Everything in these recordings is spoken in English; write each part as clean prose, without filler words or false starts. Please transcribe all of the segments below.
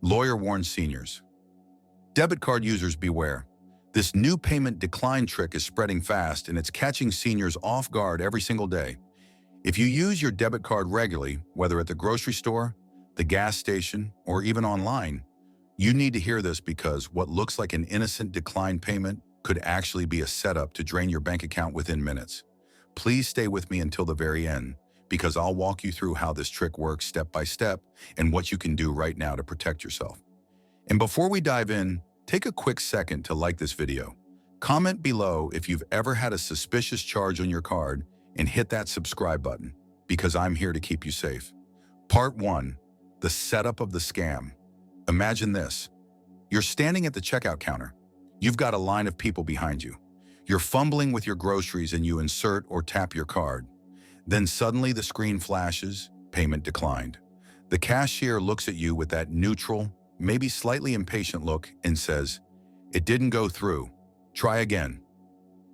Lawyer warns seniors. Debit card users beware. This new payment decline trick is spreading fast and it's catching seniors off guard every single day. If you use your debit card regularly, whether at the grocery store, the gas station, or even online, you need to hear this because what looks like an innocent decline payment could actually be a setup to drain your bank account within minutes. Please stay with me until the very end because I'll walk you through how this trick works step by step and what you can do right now to protect yourself. And before we dive in, take a quick second to like this video. Comment below if you've ever had a suspicious charge on your card and hit that subscribe button because I'm here to keep you safe. Part 1. The setup of the scam. Imagine this. You're standing at the checkout counter. You've got a line of people behind you. You're fumbling with your groceries and you insert or tap your card. Then suddenly the screen flashes, payment declined. The cashier looks at you with that neutral, maybe slightly impatient look and says, "It didn't go through. Try again."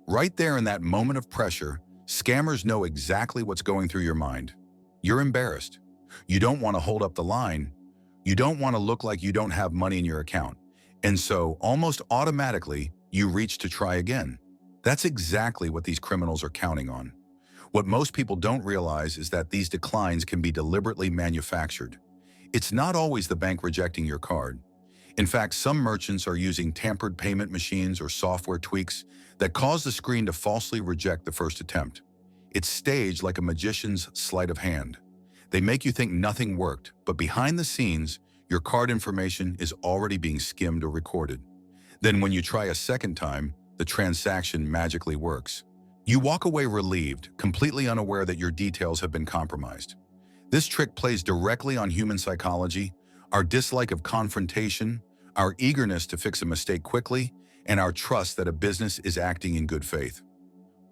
Right there in that moment of pressure, scammers know exactly what's going through your mind. You're embarrassed. You don't want to hold up the line. You don't want to look like you don't have money in your account. And so, almost automatically, you reach to try again. That's exactly what these criminals are counting on. What most people don't realize is that these declines can be deliberately manufactured. It's not always the bank rejecting your card. In fact, some merchants are using tampered payment machines or software tweaks that cause the screen to falsely reject the first attempt. It's staged like a magician's sleight of hand. They make you think nothing worked, but behind the scenes, your card information is already being skimmed or recorded. Then when you try a second time, the transaction magically works. You walk away relieved, completely unaware that your details have been compromised. This trick plays directly on human psychology, our dislike of confrontation, our eagerness to fix a mistake quickly, and our trust that a business is acting in good faith.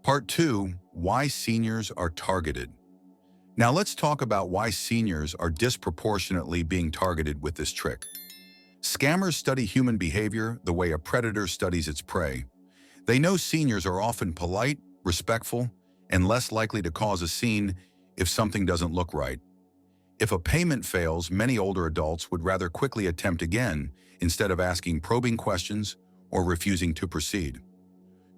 Part 2. Why seniors are targeted. Now let's talk about why seniors are disproportionately being targeted with this trick. Scammers study human behavior the way a predator studies its prey. They know seniors are often polite, respectful, and less likely to cause a scene if something doesn't look right. If a payment fails, many older adults would rather quickly attempt again instead of asking probing questions or refusing to proceed.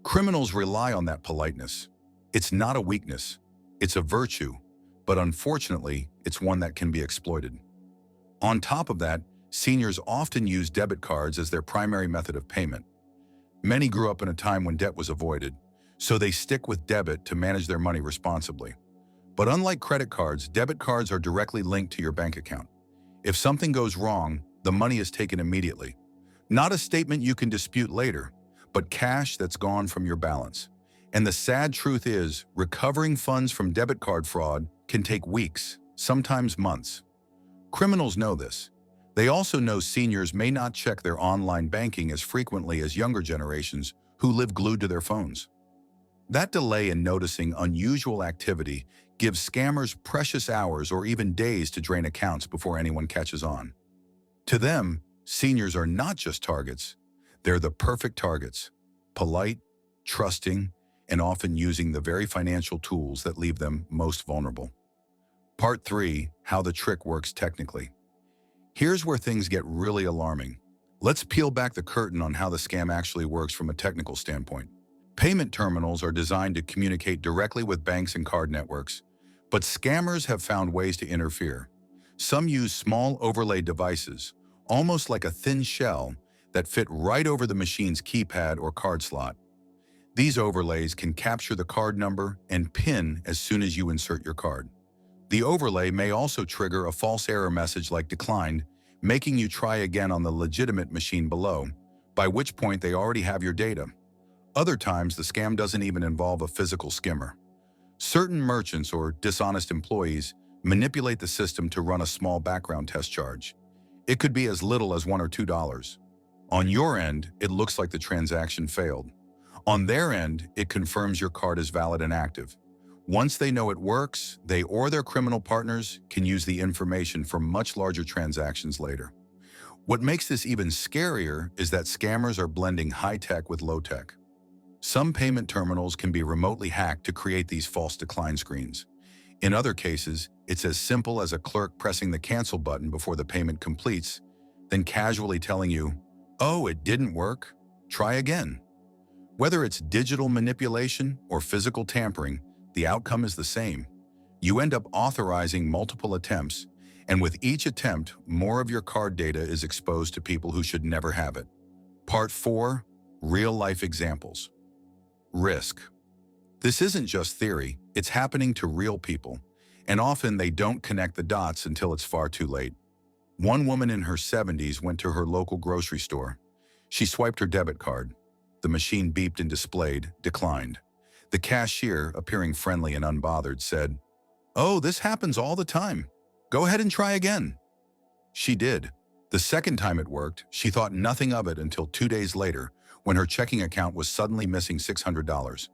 Criminals rely on that politeness. It's not a weakness, it's a virtue, but unfortunately, it's one that can be exploited. On top of that, seniors often use debit cards as their primary method of payment. Many grew up in a time when debt was avoided, so they stick with debit to manage their money responsibly. But unlike credit cards, debit cards are directly linked to your bank account. If something goes wrong, the money is taken immediately. Not a statement you can dispute later, but cash that's gone from your balance. And the sad truth is, recovering funds from debit card fraud can take weeks, sometimes months. Criminals know this. They also know seniors may not check their online banking as frequently as younger generations who live glued to their phones. That delay in noticing unusual activity gives scammers precious hours or even days to drain accounts before anyone catches on. To them, seniors are not just targets, they're the perfect targets, polite, trusting, and often using the very financial tools that leave them most vulnerable. Part 3. How the trick works technically. Here's where things get really alarming. Let's peel back the curtain on how the scam actually works from a technical standpoint. Payment terminals are designed to communicate directly with banks and card networks, but scammers have found ways to interfere. Some use small overlay devices, almost like a thin shell, that fit right over the machine's keypad or card slot. These overlays can capture the card number and PIN as soon as you insert your card. The overlay may also trigger a false error message like declined, making you try again on the legitimate machine below, by which point they already have your data. Other times, the scam doesn't even involve a physical skimmer. Certain merchants or dishonest employees manipulate the system to run a small background test charge. It could be as little as $1 or $2. On your end, it looks like the transaction failed. On their end, it confirms your card is valid and active. Once they know it works, they or their criminal partners can use the information for much larger transactions later. What makes this even scarier is that scammers are blending high-tech with low-tech. Some payment terminals can be remotely hacked to create these false decline screens. In other cases, it's as simple as a clerk pressing the cancel button before the payment completes, then casually telling you, "Oh, it didn't work. Try again." Whether it's digital manipulation or physical tampering, the outcome is the same. You end up authorizing multiple attempts, and with each attempt, more of your card data is exposed to people who should never have it. Part 4. Real-life examples. Risk. This isn't just theory, it's happening to real people, and often they don't connect the dots until it's far too late. One woman in her 70s went to her local grocery store. She swiped her debit card. The machine beeped and displayed, "Declined." The cashier, appearing friendly and unbothered, said, "Oh, this happens all the time. Go ahead and try again." She did. The second time it worked, she thought nothing of it until 2 days later, when her checking account was suddenly missing $600.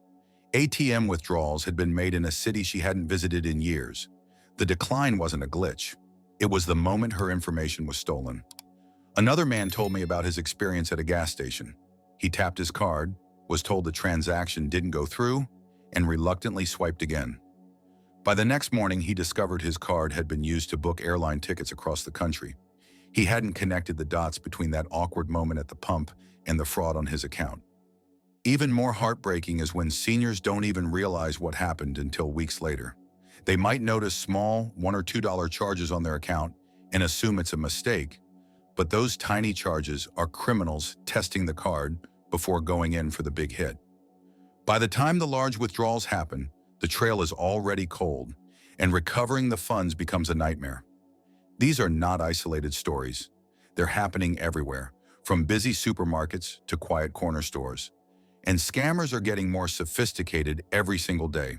ATM withdrawals had been made in a city she hadn't visited in years. The decline wasn't a glitch. It was the moment her information was stolen. Another man told me about his experience at a gas station. He tapped his card, was told the transaction didn't go through, and reluctantly swiped again. By the next morning, he discovered his card had been used to book airline tickets across the country. He hadn't connected the dots between that awkward moment at the pump and the fraud on his account. Even more heartbreaking is when seniors don't even realize what happened until weeks later. They might notice small $1 or $2 charges on their account and assume it's a mistake, but those tiny charges are criminals testing the card before going in for the big hit. By the time the large withdrawals happen, the trail is already cold, and recovering the funds becomes a nightmare. These are not isolated stories. They're happening everywhere, from busy supermarkets to quiet corner stores. And scammers are getting more sophisticated every single day.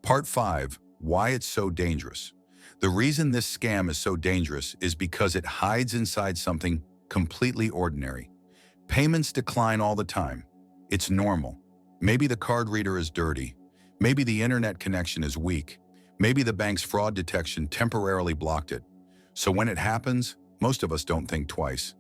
Part 5. Why it's so dangerous. The reason this scam is so dangerous is because it hides inside something completely ordinary. Payments decline all the time. It's normal. Maybe the card reader is dirty. Maybe the internet connection is weak. Maybe the bank's fraud detection temporarily blocked it. So when it happens, most of us don't think twice.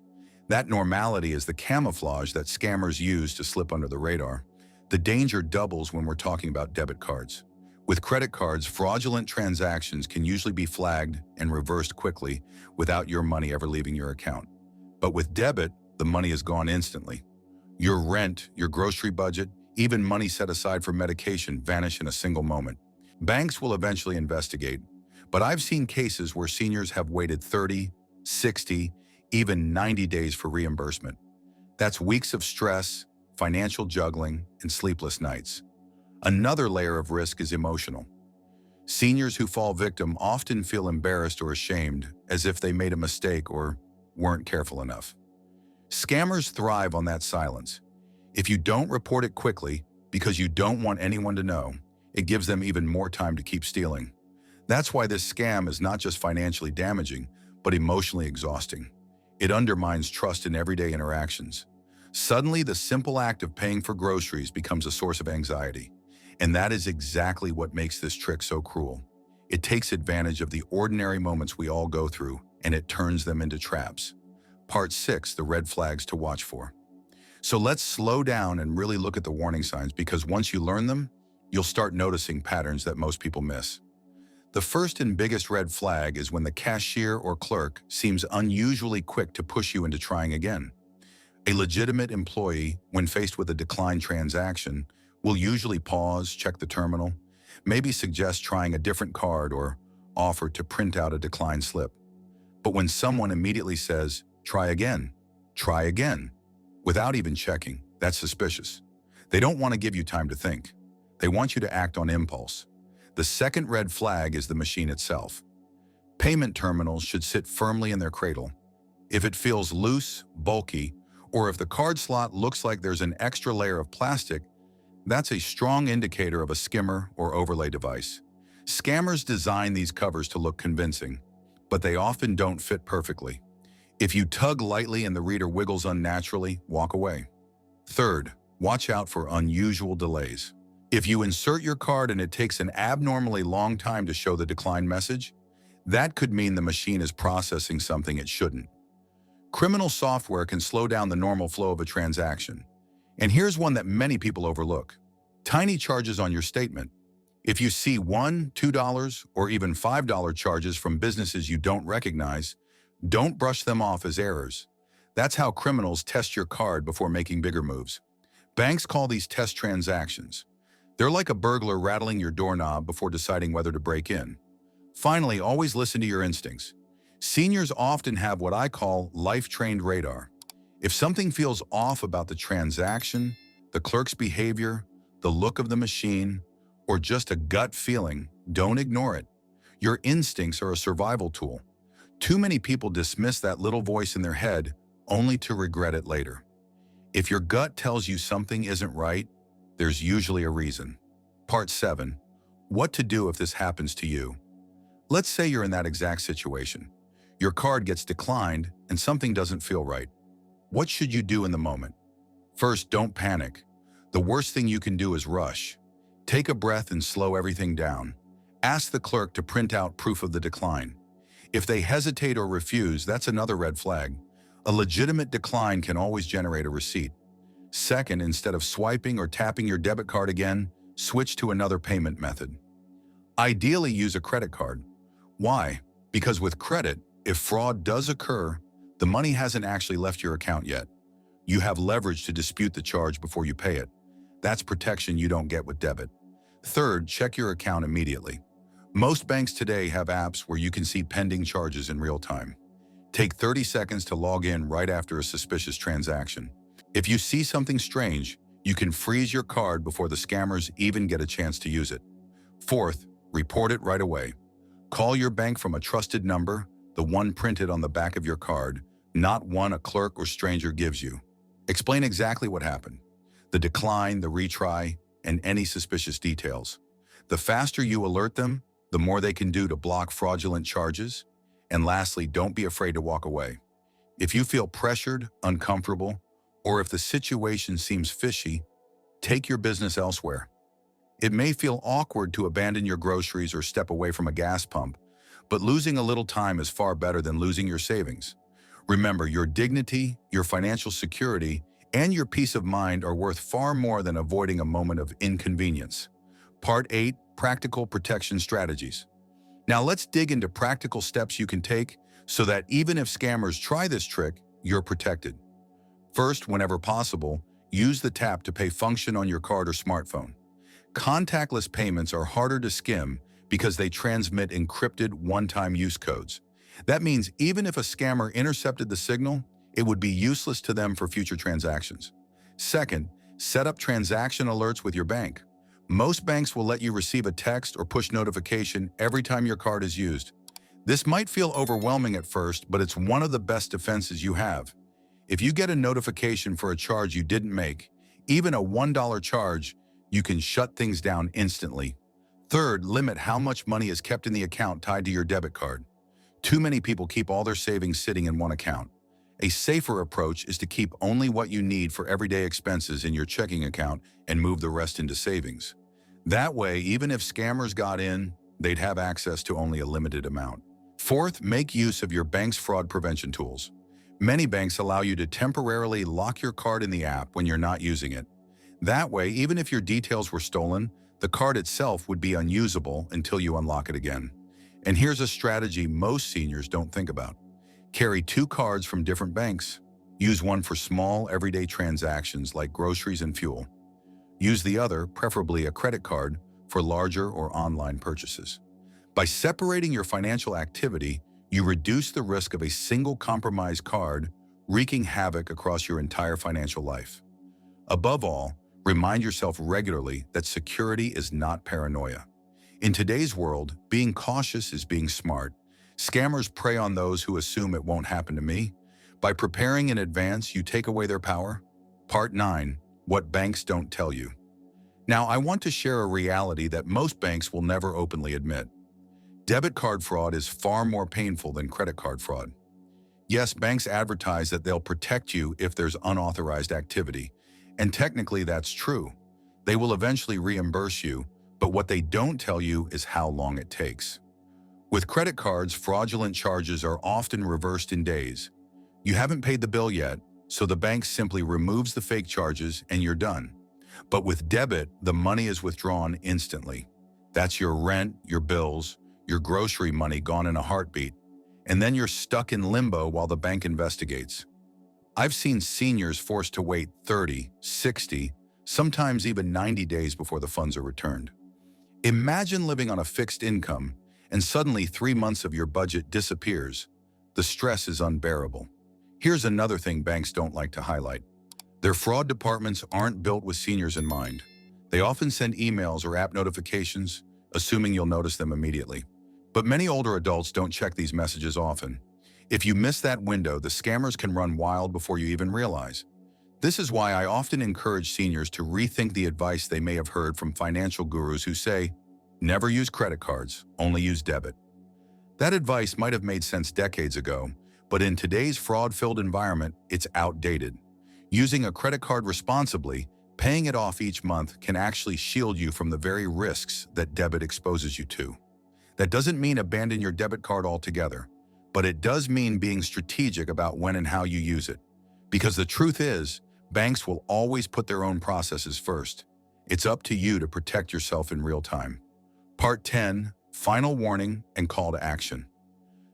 That normality is the camouflage that scammers use to slip under the radar. The danger doubles when we're talking about debit cards. With credit cards, fraudulent transactions can usually be flagged and reversed quickly without your money ever leaving your account. But with debit, the money is gone instantly. Your rent, your grocery budget, even money set aside for medication vanish in a single moment. Banks will eventually investigate, but I've seen cases where seniors have waited 30, 60, even 90 days for reimbursement. That's weeks of stress, financial juggling, and sleepless nights. Another layer of risk is emotional. Seniors who fall victim often feel embarrassed or ashamed, as if they made a mistake or weren't careful enough. Scammers thrive on that silence. If you don't report it quickly, because you don't want anyone to know, it gives them even more time to keep stealing. That's why this scam is not just financially damaging, but emotionally exhausting. It undermines trust in everyday interactions. Suddenly, the simple act of paying for groceries becomes a source of anxiety. And that is exactly what makes this trick so cruel. It takes advantage of the ordinary moments we all go through, and it turns them into traps. Part 6, the red flags to watch for. So let's slow down and really look at the warning signs, because once you learn them, you'll start noticing patterns that most people miss. The first and biggest red flag is when the cashier or clerk seems unusually quick to push you into trying again. A legitimate employee, when faced with a declined transaction, will usually pause, check the terminal, maybe suggest trying a different card or offer to print out a declined slip. But when someone immediately says, try again, without even checking, that's suspicious. They don't want to give you time to think. They want you to act on impulse. The second red flag is the machine itself. Payment terminals should sit firmly in their cradle. If it feels loose, bulky, or if the card slot looks like there's an extra layer of plastic, that's a strong indicator of a skimmer or overlay device. Scammers design these covers to look convincing, but they often don't fit perfectly. If you tug lightly and the reader wiggles unnaturally, walk away. Third, watch out for unusual delays. If you insert your card and it takes an abnormally long time to show the decline message, that could mean the machine is processing something it shouldn't. Criminal software can slow down the normal flow of a transaction. And here's one that many people overlook: tiny charges on your statement. If you see $1, $2, or even $5 charges from businesses you don't recognize, don't brush them off as errors. That's how criminals test your card before making bigger moves. Banks call these test transactions. They're like a burglar rattling your doorknob before deciding whether to break in. Finally, always listen to your instincts. Seniors often have what I call life-trained radar. If something feels off about the transaction, the clerk's behavior, the look of the machine, or just a gut feeling, don't ignore it. Your instincts are a survival tool. Too many people dismiss that little voice in their head only to regret it later. If your gut tells you something isn't right, there's usually a reason. Part 7. What to do if this happens to you. Let's say you're in that exact situation. Your card gets declined and something doesn't feel right. What should you do in the moment? First, don't panic. The worst thing you can do is rush. Take a breath and slow everything down. Ask the clerk to print out proof of the decline. If they hesitate or refuse, that's another red flag. A legitimate decline can always generate a receipt. Second, instead of swiping or tapping your debit card again, switch to another payment method. Ideally, use a credit card. Why? Because with credit, if fraud does occur, the money hasn't actually left your account yet. You have leverage to dispute the charge before you pay it. That's protection you don't get with debit. Third, check your account immediately. Most banks today have apps where you can see pending charges in real time. Take 30 seconds to log in right after a suspicious transaction. If you see something strange, you can freeze your card before the scammers even get a chance to use it. Fourth, report it right away. Call your bank from a trusted number, the one printed on the back of your card, not one a clerk or stranger gives you. Explain exactly what happened, the decline, the retry, and any suspicious details. The faster you alert them, the more they can do to block fraudulent charges. And lastly, don't be afraid to walk away. If you feel pressured, uncomfortable, or if the situation seems fishy, take your business elsewhere. It may feel awkward to abandon your groceries or step away from a gas pump, but losing a little time is far better than losing your savings. Remember, your dignity, your financial security, and your peace of mind are worth far more than avoiding a moment of inconvenience. Part 8. Practical protection strategies. Now let's dig into practical steps you can take so that even if scammers try this trick, you're protected. First, whenever possible, use the tap to pay function on your card or smartphone. Contactless payments are harder to skim because they transmit encrypted one-time use codes. That means even if a scammer intercepted the signal, it would be useless to them for future transactions. Second, set up transaction alerts with your bank. Most banks will let you receive a text or push notification every time your card is used. This might feel overwhelming at first, but it's one of the best defenses you have. If you get a notification for a charge you didn't make, even a $1 charge, you can shut things down instantly. Third, limit how much money is kept in the account tied to your debit card. Too many people keep all their savings sitting in one account. A safer approach is to keep only what you need for everyday expenses in your checking account and move the rest into savings. That way, even if scammers got in, they'd have access to only a limited amount. Fourth, make use of your bank's fraud prevention tools. Many banks allow you to temporarily lock your card in the app when you're not using it. That way, even if your details were stolen, the card itself would be unusable until you unlock it again. And here's a strategy most seniors don't think about. Carry 2 cards from different banks. Use one for small, everyday transactions like groceries and fuel. Use the other, preferably a credit card, for larger or online purchases. By separating your financial activity, you reduce the risk of a single compromised card wreaking havoc across your entire financial life. Above all, remind yourself regularly that security is not paranoia. In today's world, being cautious is being smart. Scammers prey on those who assume it won't happen to me. By preparing in advance, you take away their power. Part 9. What banks don't tell you. Now, I want to share a reality that most banks will never openly admit. Debit card fraud is far more painful than credit card fraud. Yes, banks advertise that they'll protect you if there's unauthorized activity, and technically that's true. They will eventually reimburse you, but what they don't tell you is how long it takes. With credit cards, fraudulent charges are often reversed in days. You haven't paid the bill yet, so the bank simply removes the fake charges and you're done. But with debit, the money is withdrawn instantly. That's your rent, your bills, your grocery money gone in a heartbeat. And then you're stuck in limbo while the bank investigates. I've seen seniors forced to wait 30, 60, sometimes even 90 days before the funds are returned. Imagine living on a fixed income and suddenly 3 months of your budget disappears. The stress is unbearable. Here's another thing banks don't like to highlight. Their fraud departments aren't built with seniors in mind. They often send emails or app notifications, assuming you'll notice them immediately. But many older adults don't check these messages often. If you miss that window, the scammers can run wild before you even realize. This is why I often encourage seniors to rethink the advice they may have heard from financial gurus who say, never use credit cards, only use debit. That advice might have made sense decades ago, but in today's fraud-filled environment, it's outdated. Using a credit card responsibly, paying it off each month can actually shield you from the very risks that debit exposes you to. That doesn't mean abandon your debit card altogether, but it does mean being strategic about when and how you use it. Because the truth is, banks will always put their own processes first. It's up to you to protect yourself in real time. Part 10, Final Warning and Call to Action.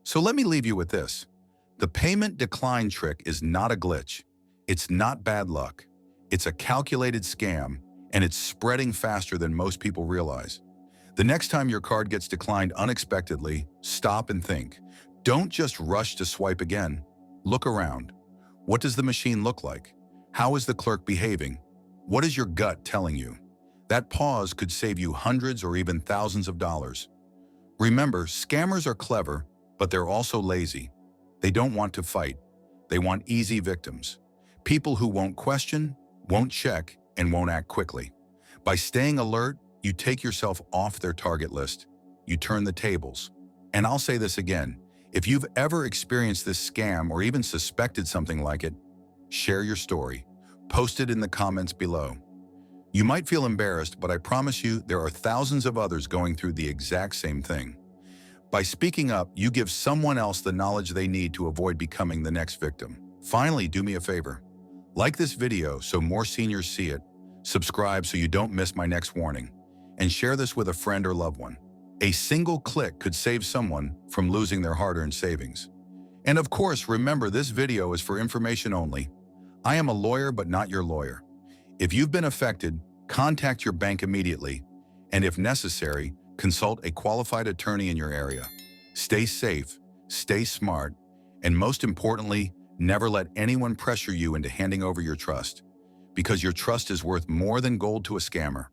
So let me leave you with this. The payment decline trick is not a glitch. It's not bad luck. It's a calculated scam, and it's spreading faster than most people realize. The next time your card gets declined unexpectedly, stop and think. Don't just rush to swipe again. Look around. What does the machine look like? How is the clerk behaving? What is your gut telling you? That pause could save you hundreds or even thousands of dollars. Remember, scammers are clever, but they're also lazy. They don't want to fight. They want easy victims. People who won't question, won't check, and won't act quickly. By staying alert, you take yourself off their target list. You turn the tables. And I'll say this again, if you've ever experienced this scam or even suspected something like it, share your story. Post it in the comments below. You might feel embarrassed, but I promise you there are thousands of others going through the exact same thing. By speaking up, you give someone else the knowledge they need to avoid becoming the next victim. Finally, do me a favor. Like this video so more seniors see it, subscribe so you don't miss my next warning, and share this with a friend or loved one. A single click could save someone from losing their hard-earned savings. And of course, remember this video is for information only. I am a lawyer but not your lawyer. If you've been affected, contact your bank immediately, and if necessary, consult a qualified attorney in your area. Stay safe, stay smart, and most importantly, never let anyone pressure you into handing over your trust, because your trust is worth more than gold to a scammer.